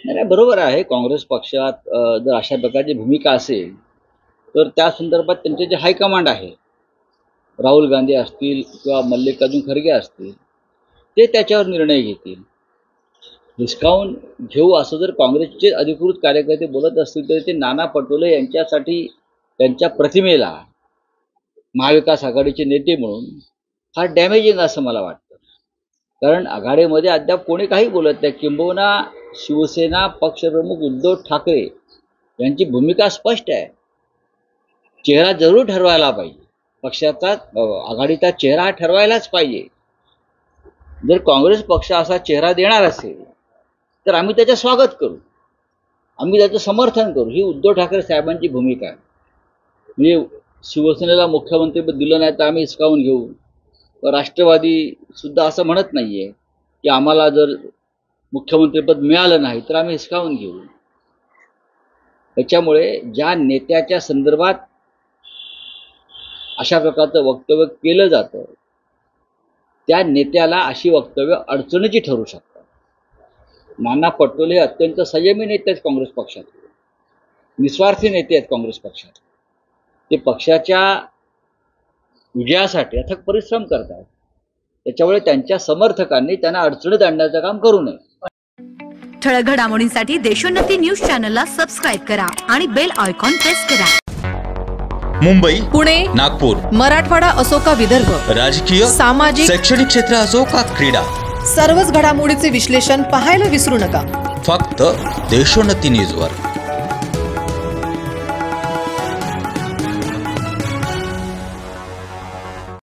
नाही, बरोबर आहे. काँग्रेस पक्षात जर अशा प्रकारची भूमिका असेल तर त्या संदर्भात त्यांचे जे हायकमांड आहे, राहुल गांधी असतील किंवा मल्लिकार्जुन खरगे असतील, ते त्याच्यावर निर्णय घेतील. हिसकावून घेऊ असं जर काँग्रेसचे अधिकृत कार्यकर्ते बोलत असतील तर ते नाना पटोले यांच्यासाठी त्यांच्या प्रतिमेला महाविकास आघाडीचे नेते म्हणून फार डॅमेजिंग असं मला वाटतं. कारण आघाडीमध्ये अद्याप कोणी काही बोलत नाही. किंबहुना शिवसेना पक्षप्रमुख उद्धव ठाकरे यांची भूमिका स्पष्ट आहे. चेहरा जरूर ठरवायला पाहिजे. पक्षाचा आघाडीचा चेहरा ठरवायलाच पाहिजे. जर काँग्रेस पक्ष असा चेहरा देणार असेल तर आम्ही त्याचं स्वागत करू, आम्ही त्याचं समर्थन करू. ही उद्धव ठाकरे साहेबांची भूमिका आहे. म्हणजे शिवसेनेला मुख्यमंत्रीपद दिलं नाही तर आम्ही हिसकावून घेऊ. राष्ट्रवादी सुद्धा असं म्हणत नाही आहे की आम्हाला जर मुख्यमंत्रीपद मिळालं नाही तर आम्ही हिसकावून घेऊ. त्याच्यामुळे ज्या नेत्याच्या संदर्भात अशा प्रकारचं वक्तव्य केलं जातं त्या नेत्याला अशी वक्तव्य अडचणीची ठरू शकतात. नाना पटोले हे अत्यंत संयमी नेते आहेत काँग्रेस पक्षात, निस्वार्थी नेते आहेत काँग्रेस पक्षात. ते पक्षाच्या विजयासाठी अथक परिश्रम करतात. त्याच्यामुळे त्यांच्या समर्थकांनी त्यांना अडचणीत आणण्याचं काम करू नये. ठळक घडामोडींसाठी देशोन्नती न्यूज चॅनलला सबस्क्राइब करा आणि बेल आयकॉन प्रेस करा. मुंबई, पुणे, नागपूर, मराठवाडा असो का विदर्भ, राजकीय, सामाजिक, शैक्षणिक क्षेत्र असो का क्रीडा, सर्वच घडामोडीचे विश्लेषण पाहायला विसरू नका. फक्त देशोन्नती न्यूजवर.